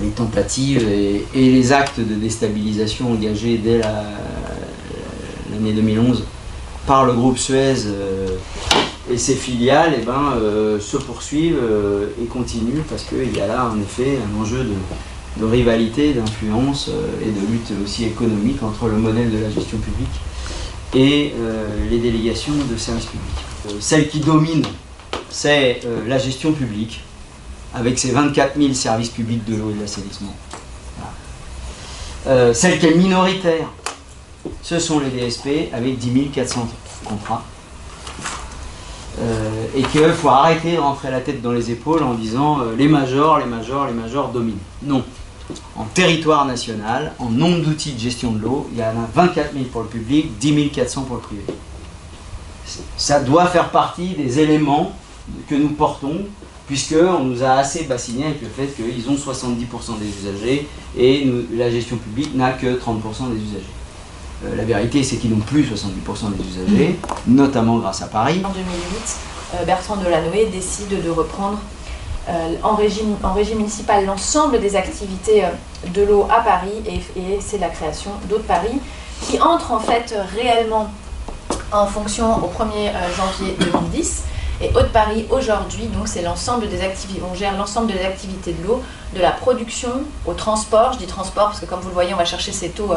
les tentatives et les actes de déstabilisation engagés dès l'année 2011 par le groupe Suez et ses filiales se poursuivent et continuent parce qu'il y a là en effet un enjeu de rivalité, d'influence et de lutte aussi économique entre le modèle de la gestion publique et les délégations de services publics. Celle qui domine, c'est la gestion publique, avec ses 24 000 services publics de l'eau et de l'assainissement. Voilà. Celle qui est minoritaire, ce sont les DSP, avec 10 400 contrats. Et qu'il faut arrêter de rentrer la tête dans les épaules en disant les majors dominent. Non. En territoire national, en nombre d'outils de gestion de l'eau, il y en a 24 000 pour le public, 10 400 pour le privé. Ça doit faire partie des éléments que nous portons, puisqu'on nous a assez bassiné avec le fait qu'ils ont 70% des usagers et la gestion publique n'a que 30% des usagers. La vérité, c'est qu'ils n'ont plus 70% des usagers, notamment grâce à Paris. En 2008, Bertrand Delanoë décide de reprendre en régie municipale l'ensemble des activités de l'eau à Paris et c'est la création d'Eau de Paris qui entre en fait réellement en fonction au 1er janvier 2010. Et Eau de Paris aujourd'hui, donc c'est l'ensemble des activités, on gère l'ensemble des activités de l'eau, de la production au transport. Je dis transport parce que comme vous le voyez, on va chercher cette eau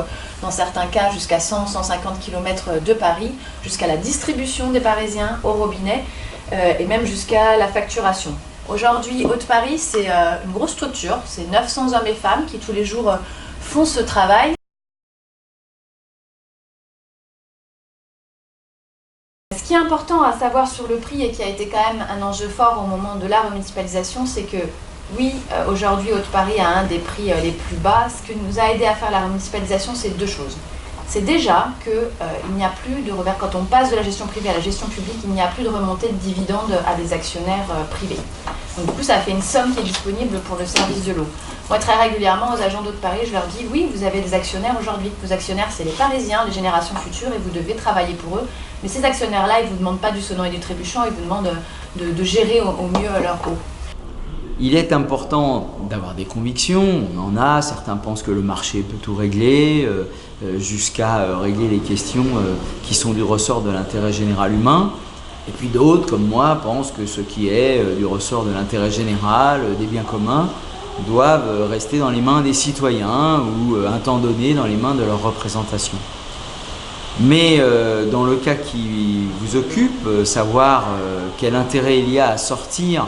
dans certains cas jusqu'à 100-150 km de Paris, jusqu'à la distribution des Parisiens au robinet et même jusqu'à la facturation. Aujourd'hui, Eau de Paris, c'est une grosse structure, c'est 900 hommes et femmes qui tous les jours font ce travail. Ce qui est important à savoir sur le prix et qui a été quand même un enjeu fort au moment de la remunicipalisation, c'est que oui, aujourd'hui, Eau de Paris a un des prix les plus bas. Ce qui nous a aidé à faire la remunicipalisation, c'est deux choses. C'est déjà qu'il n'y a plus de revers, quand on passe de la gestion privée à la gestion publique, il n'y a plus de remontée de dividendes à des actionnaires privés. Donc du coup, ça fait une somme qui est disponible pour le service de l'eau. Moi, très régulièrement, aux agents d'Eau de Paris, je leur dis, oui, vous avez des actionnaires aujourd'hui. Vos actionnaires, c'est les Parisiens, les générations futures, et vous devez travailler pour eux. Mais ces actionnaires-là, ils ne vous demandent pas du sonnant et du trébuchant, ils vous demandent de gérer au mieux leur eau. Il est important d'avoir des convictions, on en a, certains pensent que le marché peut tout régler, jusqu'à régler les questions qui sont du ressort de l'intérêt général humain. Et puis d'autres, comme moi, pensent que ce qui est du ressort de l'intérêt général, des biens communs, doivent rester dans les mains des citoyens ou un temps donné dans les mains de leur représentation. Mais dans le cas qui vous occupe, savoir quel intérêt il y a à sortir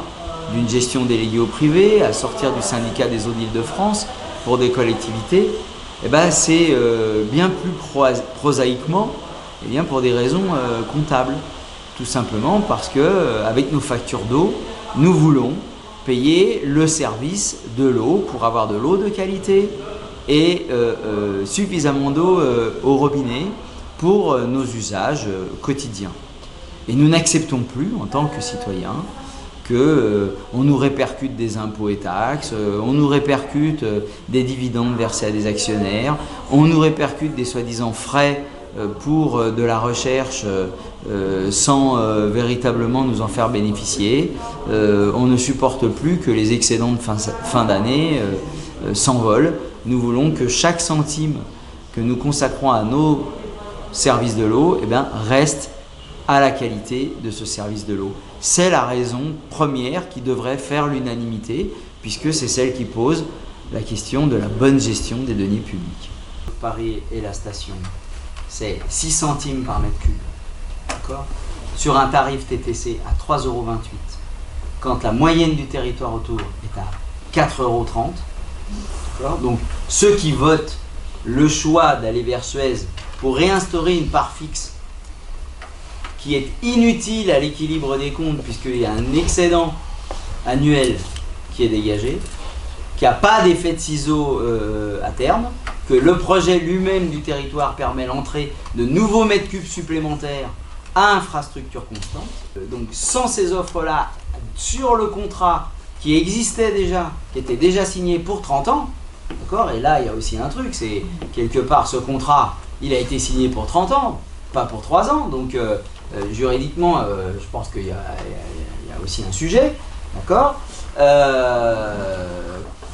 d'une gestion déléguée au privé, à sortir du syndicat des eaux d'Île-de-France pour des collectivités, eh ben c'est bien plus prosaïquement et bien pour des raisons comptables. Tout simplement parce que avec nos factures d'eau, nous voulons payer le service de l'eau pour avoir de l'eau de qualité et suffisamment d'eau au robinet pour nos usages quotidiens. Et nous n'acceptons plus en tant que citoyens qu'on nous répercute des impôts et taxes, on nous répercute des dividendes versés à des actionnaires, on nous répercute des soi-disant frais pour de la recherche sans véritablement nous en faire bénéficier. On ne supporte plus que les excédents de fin d'année s'envolent. Nous voulons que chaque centime que nous consacrons à nos services de l'eau reste à la qualité de ce service de l'eau. C'est la raison première qui devrait faire l'unanimité, puisque c'est celle qui pose la question de la bonne gestion des deniers publics. Paris et la station, c'est 6 centimes par mètre cube, d'accord, sur un tarif TTC à 3,28 €, quand la moyenne du territoire autour est à 4,30 €. Donc ceux qui votent le choix d'aller vers Suez pour réinstaurer une part fixe qui est inutile à l'équilibre des comptes puisqu'il y a un excédent annuel qui est dégagé, qui n'a pas d'effet de ciseau à terme, que le projet lui-même du territoire permet l'entrée de nouveaux mètres cubes supplémentaires à infrastructure constante. Donc sans ces offres-là, sur le contrat qui existait déjà, qui était déjà signé pour 30 ans, d'accord, et là il y a aussi un truc, c'est quelque part ce contrat, il a été signé pour 30 ans, pas pour 3 ans, donc juridiquement, je pense qu'il y a aussi un sujet, d'accord.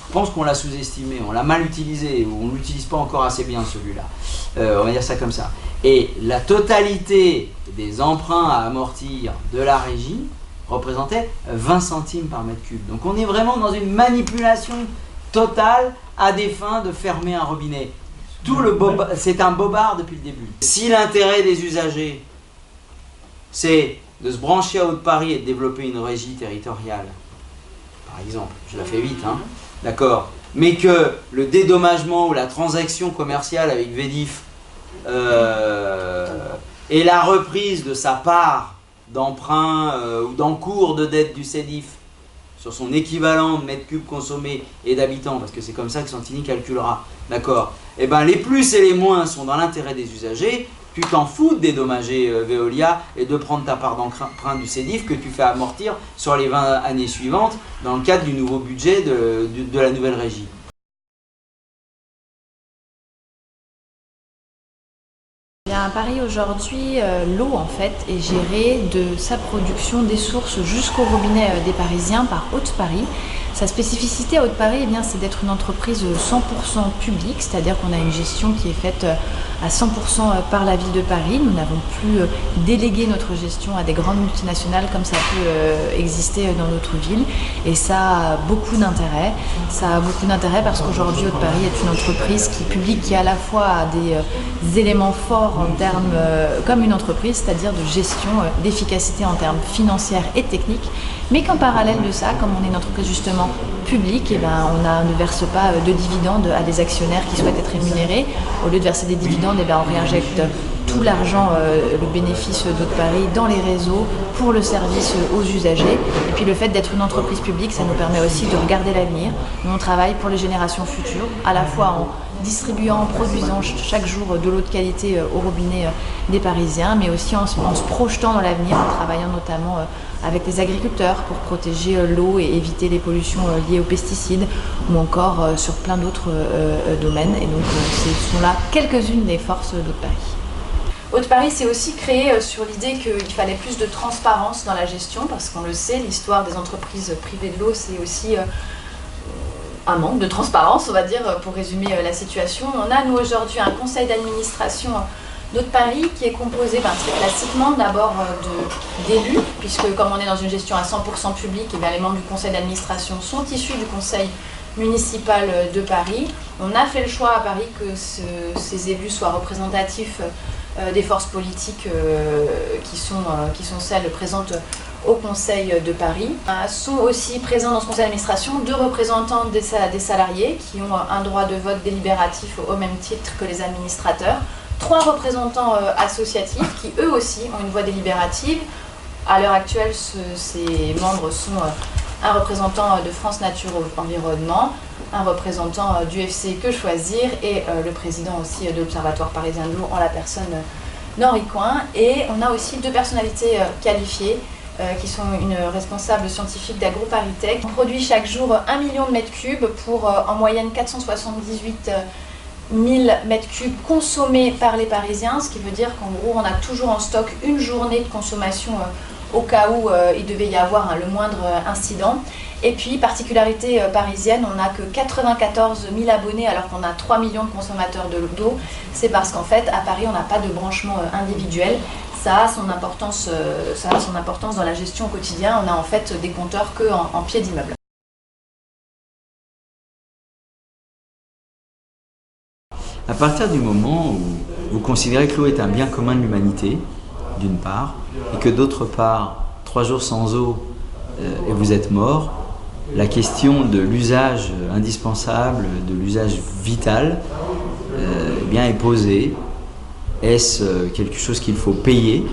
Je pense qu'on l'a sous-estimé, on l'a mal utilisé, ou on ne l'utilise pas encore assez bien celui-là. On va dire ça comme ça. Et la totalité des emprunts à amortir de la régie représentait 20 centimes par mètre cube. Donc on est vraiment dans une manipulation totale à des fins de fermer un robinet. C'est un bobard depuis le début. Si l'intérêt des usagers, c'est de se brancher à Haute-Paris et de développer une régie territoriale, par exemple, je la fais vite, hein, d'accord, mais que le dédommagement ou la transaction commerciale avec Védif et la reprise de sa part d'emprunt ou d'encours de dette du CEDIF sur son équivalent de mètres cubes consommés et d'habitants, parce que c'est comme ça que Santini calculera, d'accord, et ben les plus et les moins sont dans l'intérêt des usagers. Tu t'en fous de dédommager Veolia et de prendre ta part d'emprunt du CEDIF que tu fais amortir sur les 20 années suivantes dans le cadre du nouveau budget de la nouvelle régie. À Paris aujourd'hui, l'eau en fait est gérée de sa production des sources jusqu'au robinet des Parisiens par Haute-Paris. Sa spécificité à Haute-Paris, eh c'est d'être une entreprise 100% publique, c'est-à-dire qu'on a une gestion qui est faite à 100% par la ville de Paris. Nous n'avons plus délégué notre gestion à des grandes multinationales comme ça peut exister dans notre ville. Et ça a beaucoup d'intérêt. Ça a beaucoup d'intérêt parce qu'aujourd'hui, Haute-Paris est une entreprise qui à la fois a des éléments forts en termes, comme une entreprise, c'est-à-dire de gestion, d'efficacité en termes financiers et techniques, mais qu'en parallèle de ça, comme on est une entreprise justement publique, eh on ne verse pas de dividendes à des actionnaires qui souhaitent être rémunérés. Au lieu de verser des dividendes, on réinjecte tout l'argent, le bénéfice d'Haute-Paris dans les réseaux pour le service aux usagers. Et puis le fait d'être une entreprise publique, ça nous permet aussi de regarder l'avenir. Nous, on travaille pour les générations futures, à la fois en distribuant, en produisant chaque jour de l'eau de qualité au robinet des Parisiens, mais aussi en se projetant dans l'avenir, en travaillant notamment avec les agriculteurs pour protéger l'eau et éviter les pollutions liées aux pesticides, ou encore sur plein d'autres domaines. Et donc ce sont là quelques-unes des forces d'Haute-Paris. Haute-Paris s'est aussi créé sur l'idée qu'il fallait plus de transparence dans la gestion, parce qu'on le sait, l'histoire des entreprises privées de l'eau, c'est aussi un manque de transparence, on va dire, pour résumer la situation. On a, nous, aujourd'hui, un conseil d'administration d'Haute-Paris qui est composé très classiquement d'abord d'élus, puisque comme on est dans une gestion à 100% publique, les membres du conseil d'administration sont issus du conseil municipal de Paris. On a fait le choix à Paris que ces élus soient représentatifs des forces politiques qui sont celles présentes au Conseil de Paris. Sont aussi présents dans ce conseil d'administration 2 représentants des salariés qui ont un droit de vote délibératif au même titre que les administrateurs, 3 représentants associatifs qui eux aussi ont une voix délibérative. À l'heure actuelle, ces membres sont un représentant de France Nature Environnement, un représentant du FC Que Choisir et le président aussi de l'Observatoire parisien de l'eau en la personne d'Henri Coin. Et on a aussi 2 personnalités qualifiées qui sont une responsable scientifique d'AgroParisTech. On produit chaque jour 1 million de mètres cubes pour en moyenne 478 000 mètres cubes consommés par les Parisiens, ce qui veut dire qu'en gros on a toujours en stock une journée de consommation au cas où il devait y avoir le moindre incident. Et puis, particularité parisienne, on n'a que 94 000 abonnés alors qu'on a 3 millions de consommateurs d'eau. C'est parce qu'en fait, à Paris, on n'a pas de branchement individuel. Ça a son importance dans la gestion au quotidien. On a en fait des compteurs qu'en pied d'immeuble. À partir du moment où vous considérez que l'eau est un bien commun de l'humanité, d'une part, et que d'autre part, 3 jours sans eau et vous êtes mort, la question de l'usage indispensable, de l'usage vital, est posée. Est-ce quelque chose qu'il faut payer,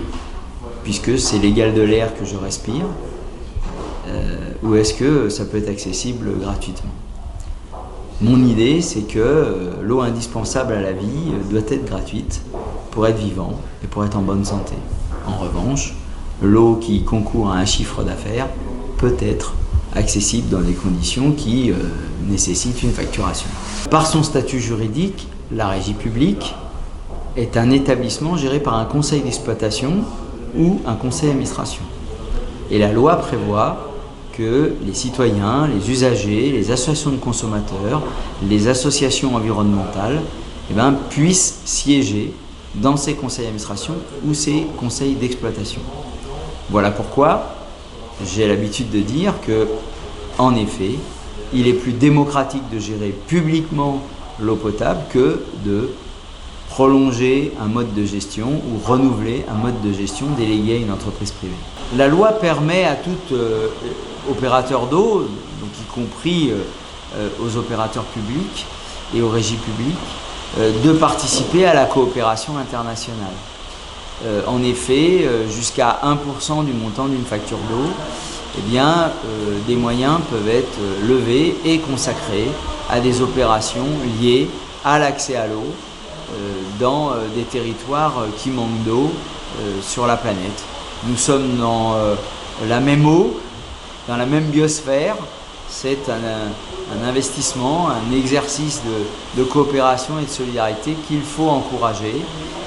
puisque c'est l'égal de l'air que je respire, ou est-ce que ça peut être accessible gratuitement? Mon idée, c'est que l'eau indispensable à la vie doit être gratuite pour être vivant et pour être en bonne santé. En revanche, l'eau qui concourt à un chiffre d'affaires peut être accessible dans des conditions qui nécessitent une facturation. Par son statut juridique, la régie publique est un établissement géré par un conseil d'exploitation ou un conseil d'administration. Et la loi prévoit que les citoyens, les usagers, les associations de consommateurs, les associations environnementales puissent siéger dans ces conseils d'administration ou ces conseils d'exploitation. Voilà pourquoi j'ai l'habitude de dire que, en effet, il est plus démocratique de gérer publiquement l'eau potable que de prolonger un mode de gestion ou renouveler un mode de gestion délégué à une entreprise privée. La loi permet à tout opérateur d'eau, donc y compris aux opérateurs publics et aux régies publiques, de participer à la coopération internationale. En effet, jusqu'à 1% du montant d'une facture d'eau, des moyens peuvent être levés et consacrés à des opérations liées à l'accès à l'eau dans des territoires qui manquent d'eau sur la planète. Nous sommes dans la même eau, dans la même biosphère. C'est un investissement, un exercice de coopération et de solidarité qu'il faut encourager.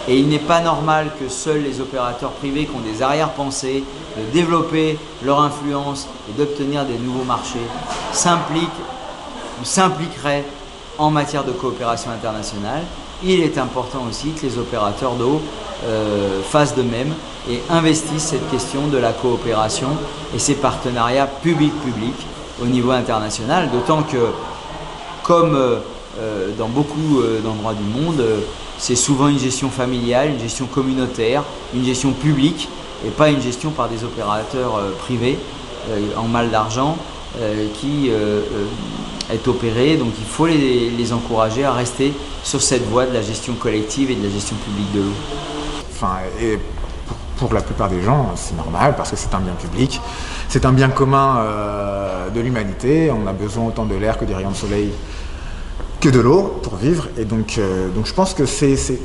Et il n'est pas normal que seuls les opérateurs privés qui ont des arrière-pensées de développer leur influence et d'obtenir des nouveaux marchés s'impliqueraient en matière de coopération internationale. Il est important aussi que les opérateurs d'eau fassent de même et investissent cette question de la coopération et ces partenariats public-public au niveau international, d'autant que, comme dans beaucoup d'endroits du monde, c'est souvent une gestion familiale, une gestion communautaire, une gestion publique et pas une gestion par des opérateurs privés en mal d'argent qui est opérée. Donc il faut les encourager à rester sur cette voie de la gestion collective et de la gestion publique de l'eau. Et pour la plupart des gens, c'est normal parce que c'est un bien public, c'est un bien commun de l'humanité. On a besoin autant de l'air que des rayons de soleil que de l'eau pour vivre. Et donc je pense que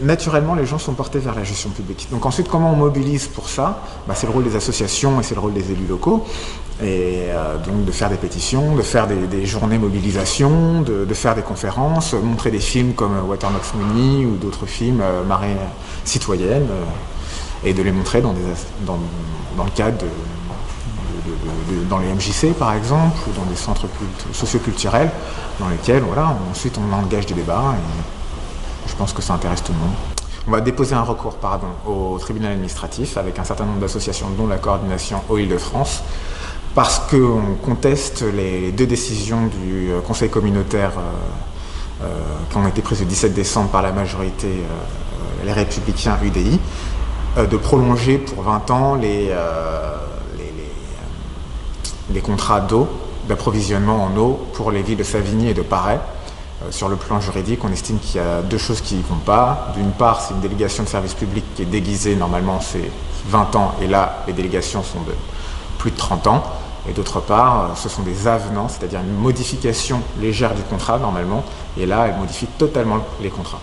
naturellement les gens sont portés vers la gestion publique. Donc ensuite, comment on mobilise pour ça ? C'est le rôle des associations et c'est le rôle des élus locaux. Et donc de faire des pétitions, de faire des journées mobilisation, de faire des conférences, montrer des films comme Water Knocks Money ou d'autres films, Marée citoyenne, et de les montrer dans le cadre dans les MJC par exemple, ou dans des centres socioculturels dans lesquels ensuite on engage des débats et je pense que ça intéresse tout le monde. On va déposer un recours au tribunal administratif avec un certain nombre d'associations dont la coordination aux Île-de-France parce qu'on conteste les deux décisions du conseil communautaire qui ont été prises le 17 décembre par la majorité les Républicains UDI de prolonger pour 20 ans les contrats d'eau, d'approvisionnement en eau pour les villes de Savigny et de Paray. Sur le plan juridique, on estime qu'il y a deux choses qui ne vont pas. D'une part, c'est une délégation de service public qui est déguisée, normalement c'est 20 ans, et là les délégations sont de plus de 30 ans. Et d'autre part, ce sont des avenants, c'est-à-dire une modification légère du contrat normalement, et là elle modifie totalement les contrats.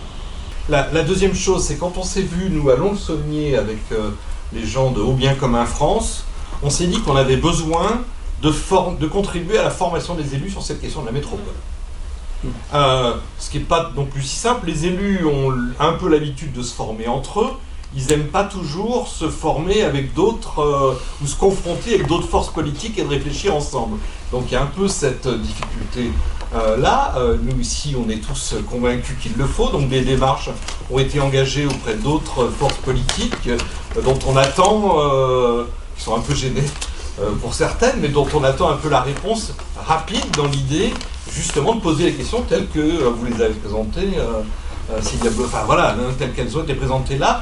La deuxième chose, c'est quand on s'est vu, nous, à Lons-le-Saunier avec les gens de Haut Bien Commun France, on s'est dit qu'on avait besoin de contribuer à la formation des élus sur cette question de la métropole. Ce qui n'est pas non plus si simple. Les élus ont un peu l'habitude de se former entre eux. Ils n'aiment pas toujours se former avec d'autres, ou se confronter avec d'autres forces politiques et de réfléchir ensemble. Donc il y a un peu cette difficulté là. Nous ici, on est tous convaincus qu'il le faut. Donc des démarches ont été engagées auprès d'autres forces politiques dont on attend, qui sont un peu gênées pour certaines, mais dont on attend un peu la réponse rapide dans l'idée justement de poser les questions telles que vous les avez présentées, telles qu'elles ont été présentées là,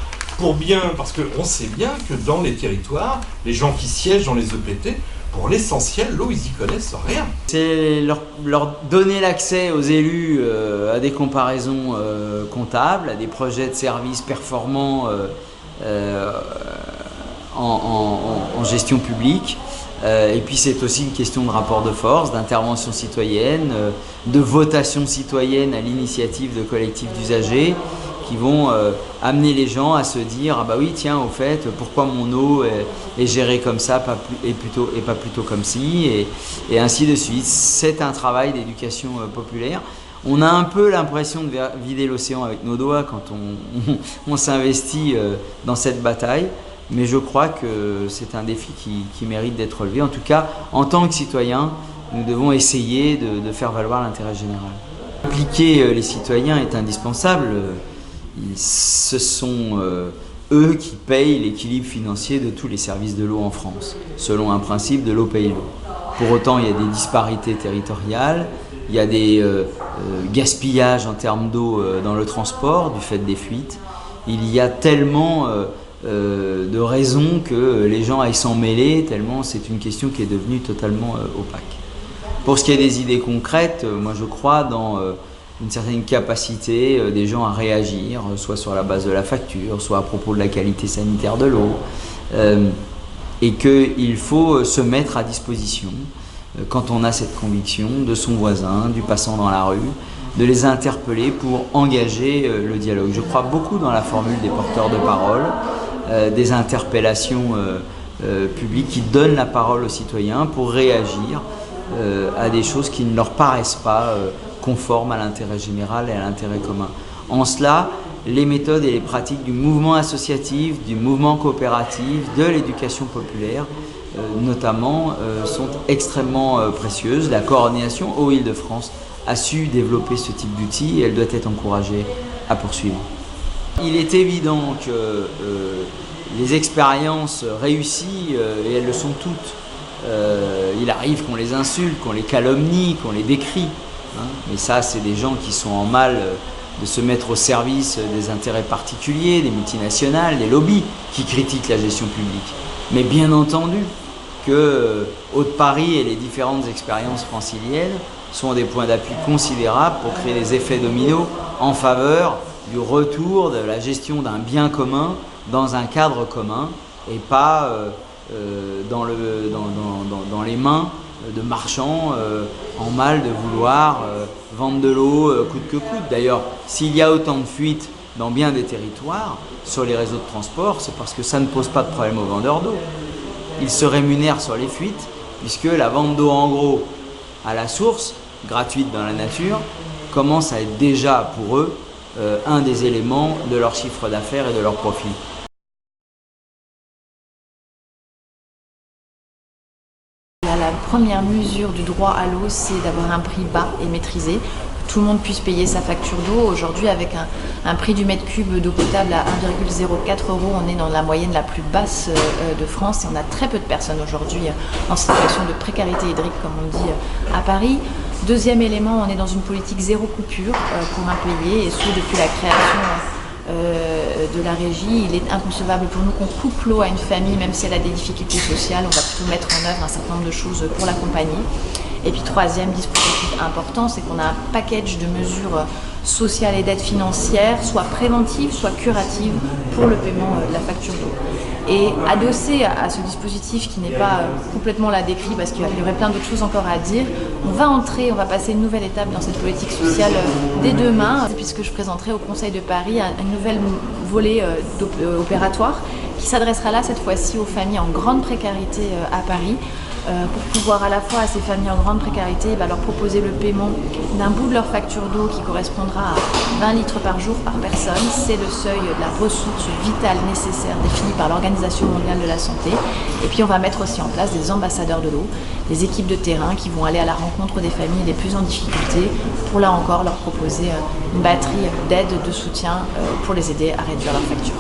parce qu'on sait bien que dans les territoires, les gens qui siègent dans les EPT, pour l'essentiel, l'eau, ils y connaissent rien. C'est leur donner l'accès aux élus à des comparaisons comptables, à des projets de services performants en gestion publique. Et puis c'est aussi une question de rapport de force, d'intervention citoyenne, de votation citoyenne à l'initiative de collectifs d'usagers qui vont amener les gens à se dire « Ah bah oui, tiens, au fait, pourquoi mon eau est gérée comme ça et pas plutôt comme ci ?» et ainsi de suite. C'est un travail d'éducation populaire. On a un peu l'impression de vider l'océan avec nos doigts quand on s'investit dans cette bataille. mais je crois que c'est un défi qui mérite d'être relevé. En tout cas, en tant que citoyens, nous devons essayer de faire valoir l'intérêt général. Impliquer les citoyens est indispensable. Ce sont eux qui payent l'équilibre financier de tous les services de l'eau en France, selon un principe de l'eau paye l'eau. Pour autant, il y a des disparités territoriales, il y a des gaspillages en termes d'eau dans le transport du fait des fuites. Il y a tellement de raisons que les gens aillent s'en mêler, tellement c'est une question qui est devenue totalement opaque. Pour ce qui est des idées concrètes, moi je crois dans une certaine capacité des gens à réagir, soit sur la base de la facture, soit à propos de la qualité sanitaire de l'eau, et qu'il faut se mettre à disposition, quand on a cette conviction, de son voisin, du passant dans la rue, de les interpeller pour engager le dialogue. Je crois beaucoup dans la formule des porteurs de parole, des interpellations publiques qui donnent la parole aux citoyens pour réagir à des choses qui ne leur paraissent pas conformes à l'intérêt général et à l'intérêt commun. En cela, les méthodes et les pratiques du mouvement associatif, du mouvement coopératif, de l'éducation populaire, notamment, sont extrêmement précieuses. La coordination Eau Île-de-France a su développer ce type d'outils et elle doit être encouragée à poursuivre. Il est évident que les expériences réussies, et elles le sont toutes, il arrive qu'on les insulte, qu'on les calomnie, qu'on les décrie. Mais ça, c'est des gens qui sont en mal de se mettre au service des intérêts particuliers, des multinationales, des lobbies qui critiquent la gestion publique. Mais bien entendu que Haute-Paris et les différentes expériences franciliennes sont des points d'appui considérables pour créer des effets dominos en faveur du retour de la gestion d'un bien commun dans un cadre commun et pas dans les mains de marchands en mal de vouloir vendre de l'eau coûte que coûte. D'ailleurs, s'il y a autant de fuites dans bien des territoires sur les réseaux de transport, c'est parce que ça ne pose pas de problème aux vendeurs d'eau. Ils se rémunèrent sur les fuites puisque la vente d'eau en gros à la source, gratuite dans la nature, commence à être déjà pour eux un des éléments de leur chiffre d'affaires et de leur profit. La première mesure du droit à l'eau, c'est d'avoir un prix bas et maîtrisé, que tout le monde puisse payer sa facture d'eau. Aujourd'hui, avec un prix du mètre cube d'eau potable à 1,04 €, on est dans la moyenne la plus basse de France et on a très peu de personnes aujourd'hui en situation de précarité hydrique, comme on dit à Paris. Deuxième élément, on est dans une politique zéro coupure pour impayés, et ce depuis la création de la régie. Il est inconcevable pour nous qu'on coupe l'eau à une famille, même si elle a des difficultés sociales. On va plutôt mettre en œuvre un certain nombre de choses pour l'accompagner. Et puis troisième dispositif important, c'est qu'on a un package de mesures sociales et d'aides financières, soit préventives, soit curatives, pour le paiement de la facture d'eau. Et adossé à ce dispositif qui n'est pas complètement là décrit, parce qu'il y aurait plein d'autres choses encore à dire, on va passer une nouvelle étape dans cette politique sociale dès demain, puisque je présenterai au Conseil de Paris un nouvel volet opératoire qui s'adressera là cette fois-ci aux familles en grande précarité à Paris, pour pouvoir à la fois à ces familles en grande précarité leur proposer le paiement d'un bout de leur facture d'eau qui correspondra à 20 litres par jour par personne. C'est le seuil de la ressource vitale nécessaire définie par l'Organisation mondiale de la santé. Et puis on va mettre aussi en place des ambassadeurs de l'eau, des équipes de terrain qui vont aller à la rencontre des familles les plus en difficulté pour là encore leur proposer une batterie d'aides, de soutien pour les aider à réduire leurs factures.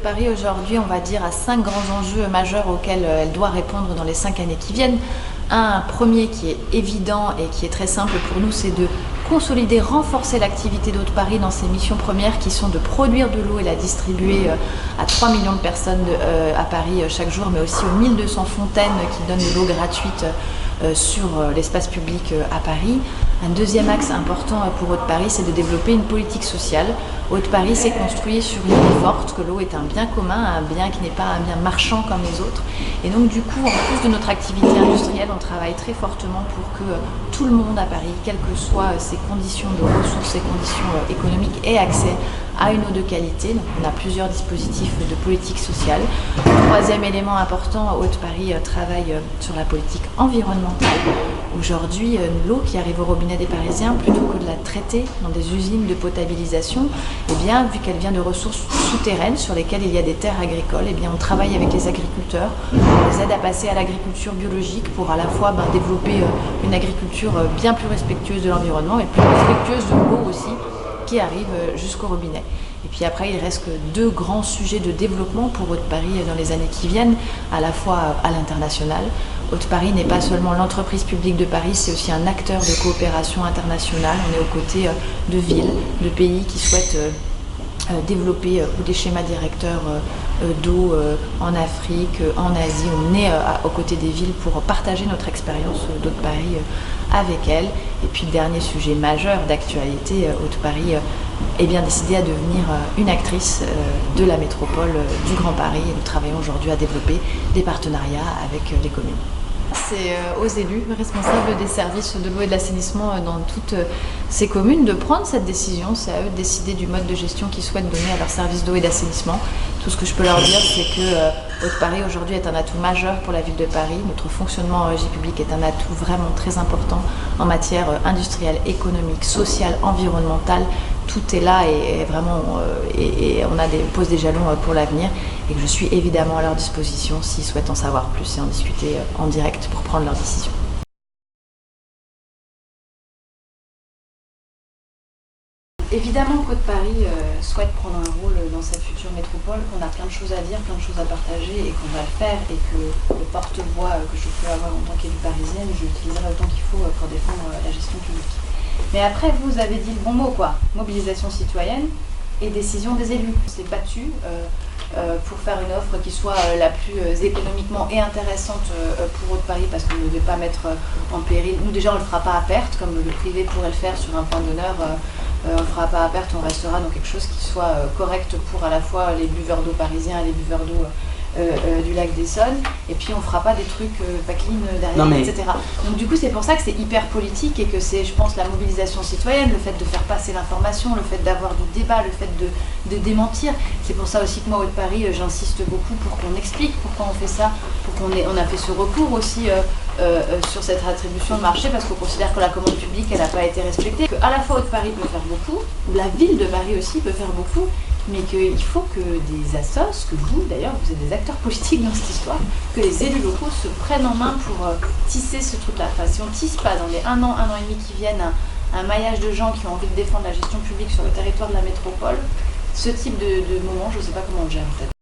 Paris aujourd'hui, on va dire, a 5 grands enjeux majeurs auxquels elle doit répondre dans les 5 années qui viennent. Un premier qui est évident et qui est très simple pour nous, c'est de consolider, renforcer l'activité d'Eau de Paris dans ses missions premières qui sont de produire de l'eau et la distribuer à 3 millions de personnes à Paris chaque jour, mais aussi aux 1200 fontaines qui donnent de l'eau gratuite sur l'espace public à Paris. Un deuxième axe important pour Eau de Paris, c'est de développer une politique sociale Haute-Paris s'est construit sur une idée forte que l'eau est un bien commun, un bien qui n'est pas un bien marchand comme les autres. Et donc du coup, en plus de notre activité industrielle, on travaille très fortement pour que tout le monde à Paris, quelles que soient ses conditions de ressources, ses conditions économiques, ait accès à une eau de qualité. Donc on a plusieurs dispositifs de politique sociale. Troisième élément important, Haute-Paris travaille sur la politique environnementale. Aujourd'hui, l'eau qui arrive au robinet des Parisiens, plutôt que de la traiter dans des usines de potabilisation, eh bien, vu qu'elle vient de ressources souterraines sur lesquelles il y a des terres agricoles, eh bien, on travaille avec les agriculteurs, on les aide à passer à l'agriculture biologique pour à la fois développer une agriculture bien plus respectueuse de l'environnement et plus respectueuse de l'eau aussi, qui arrive jusqu'au robinet. Et puis après, il reste que 2 grands sujets de développement pour Haute-Paris dans les années qui viennent, à la fois à l'international. Haute-Paris n'est pas seulement l'entreprise publique de Paris, c'est aussi un acteur de coopération internationale. On est aux côtés de villes, de pays qui souhaitent développer des schémas directeurs d'eau en Afrique, en Asie. On est aux côtés des villes pour partager notre expérience d'Haute-Paris avec elles. Et puis, dernier sujet majeur d'actualité, Haute-Paris est bien décidée à devenir une actrice de la métropole du Grand Paris. Et nous travaillons aujourd'hui à développer des partenariats avec les communes. C'est aux élus responsables des services de l'eau et de l'assainissement dans toutes ces communes de prendre cette décision. C'est à eux de décider du mode de gestion qu'ils souhaitent donner à leurs services d'eau et d'assainissement. Tout ce que je peux leur dire, c'est que Haute-Paris aujourd'hui est un atout majeur pour la ville de Paris. Notre fonctionnement en régie publique est un atout vraiment très important en matière industrielle, économique, sociale, environnementale. Tout est là et vraiment et on pose des jalons pour l'avenir et que je suis évidemment à leur disposition s'ils souhaitent en savoir plus et en discuter en direct pour prendre leurs décisions. Évidemment qu'Haute-Paris souhaite prendre un rôle dans cette future métropole, qu'on a plein de choses à dire, plein de choses à partager et qu'on va le faire et que le porte-voix que je peux avoir en tant qu'élue parisienne, je l'utiliserai autant qu'il faut pour défendre la gestion publique. Mais après, vous avez dit le bon mot, quoi. Mobilisation citoyenne et décision des élus. On s'est battu pour faire une offre qui soit la plus économiquement et intéressante pour Haute-Paris parce qu'on ne devait pas mettre en péril. Nous, déjà, on ne le fera pas à perte, comme le privé pourrait le faire sur un point d'honneur. On ne le fera pas à perte, on restera dans quelque chose qui soit correct pour à la fois les buveurs d'eau parisiens et les buveurs d'eau du lac d'Essonne, et puis on fera pas des trucs pas clean derrière, etc. Donc du coup c'est pour ça que c'est hyper politique et que c'est, je pense, la mobilisation citoyenne, le fait de faire passer l'information, le fait d'avoir du débat, le fait de démentir. C'est pour ça aussi que moi, Haute-Paris, j'insiste beaucoup pour qu'on explique pourquoi on fait ça, on a fait ce recours aussi sur cette attribution de marché parce qu'on considère que la commande publique elle n'a pas été respectée, qu'à la fois Haute-Paris peut faire beaucoup, la ville de Paris aussi peut faire beaucoup, mais qu'il faut que des assos, que vous d'ailleurs, vous êtes des acteurs politiques dans cette histoire, que les élus locaux se prennent en main pour tisser ce truc-là. Enfin, si on ne tisse pas dans les 1 an et demi qui viennent un maillage de gens qui ont envie de défendre la gestion publique sur le territoire de la métropole, ce type de moment, je ne sais pas comment on le gère en fait.